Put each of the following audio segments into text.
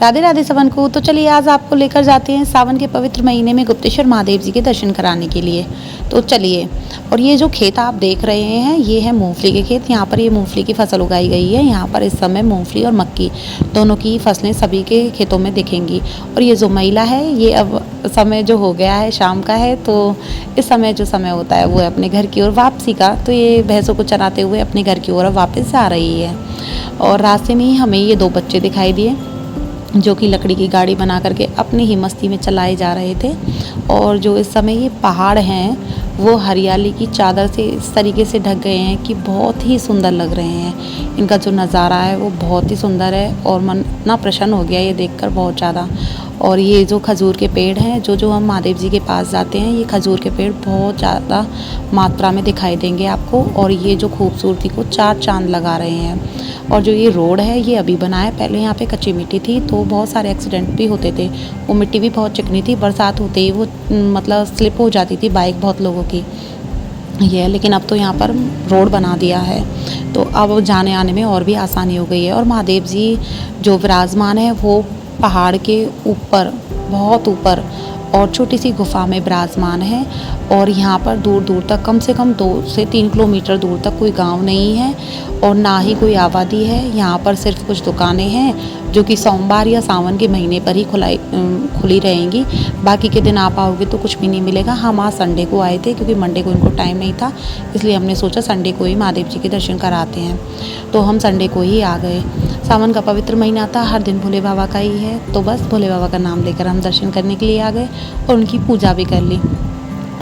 राधे राधे सावन को। तो चलिए आज आपको लेकर जाते हैं सावन के पवित्र महीने में गुप्तेश्वर महादेव जी के दर्शन कराने के लिए। तो चलिए, और ये जो खेत आप देख रहे हैं ये है मूंगफली के खेत। यहाँ पर ये मूंगफली की फसल उगाई गई है। यहाँ पर इस समय मूंगफली और मक्की दोनों की फसलें सभी के खेतों में दिखेंगी। और ये जो महिला है ये अब समय जो हो गया है शाम का है, तो इस समय जो समय होता है वो है अपने घर की ओर वापसी का। तो ये भैंसों को चराते हुए अपने घर की ओर वापस आ रही है। और रास्ते में ही हमें ये दो बच्चे दिखाई दिए जो कि लकड़ी की गाड़ी बना करके अपनी ही मस्ती में चलाए जा रहे थे। और जो इस समय ये पहाड़ हैं वो हरियाली की चादर से इस तरीके से ढक गए हैं कि बहुत ही सुंदर लग रहे हैं। इनका जो नज़ारा है वो बहुत ही सुंदर है और मन इतना प्रसन्न हो गया ये देखकर बहुत ज़्यादा। और ये जो खजूर के पेड़ हैं, जो हम महादेव जी के पास जाते हैं, ये खजूर के पेड़ बहुत ज़्यादा मात्रा में दिखाई देंगे आपको। और ये जो खूबसूरती को चार चांद लगा रहे हैं। और जो ये रोड है ये अभी बना है, पहले यहाँ पे कच्ची मिट्टी थी तो बहुत सारे एक्सीडेंट भी होते थे। वो मिट्टी भी बहुत चिकनी थी, बरसात होते ही वो मतलब स्लिप हो जाती थी बाइक बहुत लोगों की। ये लेकिन अब तो यहाँ पर रोड बना दिया है तो अब जाने आने में और भी आसानी हो गई है। और महादेव जी जो विराजमान है वो पहाड़ के ऊपर, बहुत ऊपर और छोटी सी गुफा में विराजमान है। और यहाँ पर दूर दूर तक, कम से कम 2 से 3 किलोमीटर दूर तक कोई गांव नहीं है और ना ही कोई आबादी है। यहाँ पर सिर्फ कुछ दुकानें हैं जो कि सोमवार या सावन के महीने पर ही खुली रहेंगी। बाकी के दिन आप आओगे तो कुछ भी नहीं मिलेगा। हम आज संडे को आए थे क्योंकि मंडे को इनको टाइम नहीं था, इसलिए हमने सोचा संडे को ही महादेव जी के दर्शन कराते हैं। तो हम संडे को ही आ गए। सावन का पवित्र महीना था, हर दिन भोले बाबा का ही है, तो बस भोले बाबा का नाम लेकर हम दर्शन करने के लिए आ गए और उनकी पूजा भी कर ली।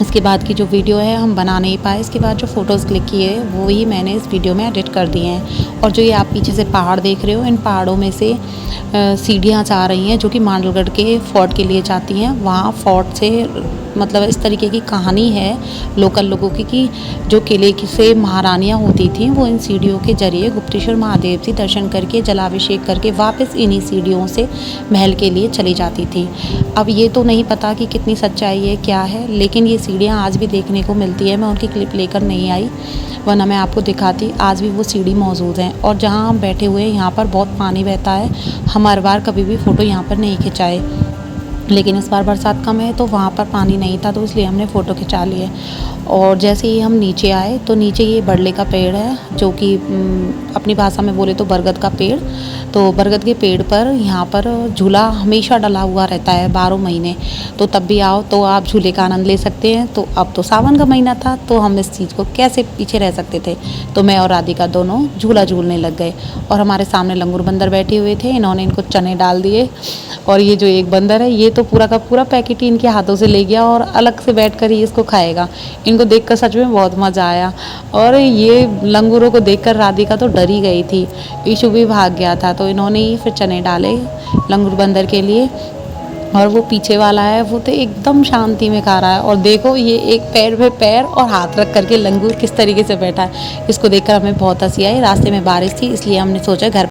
इसके बाद की जो वीडियो है हम बना नहीं पाए। इसके बाद जो फ़ोटोज़ क्लिक किए वो ही मैंने इस वीडियो में एडिट कर दिए हैं। और जो ये आप पीछे से पहाड़ देख रहे हो, इन पहाड़ों में से सीढ़ियाँ जा रही हैं जो कि मांडलगढ़ के फोर्ट के लिए जाती हैं। वहाँ फोर्ट से मतलब इस तरीके की कहानी है लोकल लोगों की कि जो किले से महारानियाँ होती थीं वो इन सीढ़ियों के जरिए गुप्तेश्वर महादेव जी दर्शन करके जलाभिषेक करके वापस इन्हीं सीढ़ियों से महल के लिए चली जाती थी। अब ये तो नहीं पता कि कितनी सच्चाई है क्या है, लेकिन ये सीढ़ियाँ आज भी देखने को मिलती है। मैं उनकी क्लिप लेकर नहीं आई वरना मैं आपको दिखाती। आज भी वो सीढ़ी मौजूद हैं और जहाँ हम बैठे हुए हैं यहाँ पर बहुत पानी बहता है। हम हर बार कभी भी फ़ोटो यहाँ पर नहीं खिंचाए, लेकिन इस बार बरसात कम है तो वहाँ पर पानी नहीं था तो इसलिए हमने फ़ोटो खिंचा लिए। और जैसे ही हम नीचे आए तो नीचे ये बरले का पेड़ है जो कि अपनी भाषा में बोले तो बरगद का पेड़। तो बरगद के पेड़ पर यहाँ पर झूला हमेशा डला हुआ रहता है 12 महीने। तो तब भी आओ तो आप झूले का आनंद ले सकते हैं। तो अब तो सावन का महीना था तो हम इस चीज़ को कैसे पीछे रह सकते थे। तो मैं और राधिका दोनों झूला झूलने लग गए और हमारे सामने लंगूर बंदर बैठे हुए थे। इन्होंने इनको चने डाल दिए और ये जो एक बंदर है ये तो पूरा का पूरा पैकेट ही इनके हाथों से ले गया और अलग से बैठकर ही इसको खाएगा। इनको देखकर सच में बहुत मज़ा आया। और ये लंगूरों को देखकर राधिका तो डर ही गई थी, ईशु भी भाग गया था। तो इन्होंने ही फिर चने डाले लंगूर बंदर के लिए। और वो पीछे वाला है वो तो एकदम शांति में खा रहा है। और देखो ये एक पैर पे पैर और हाथ रख करके लंगूर किस तरीके से बैठा है, इसको देखकर हमें बहुत हंसी आई। रास्ते में बारिश थी इसलिए हमने सोचा घर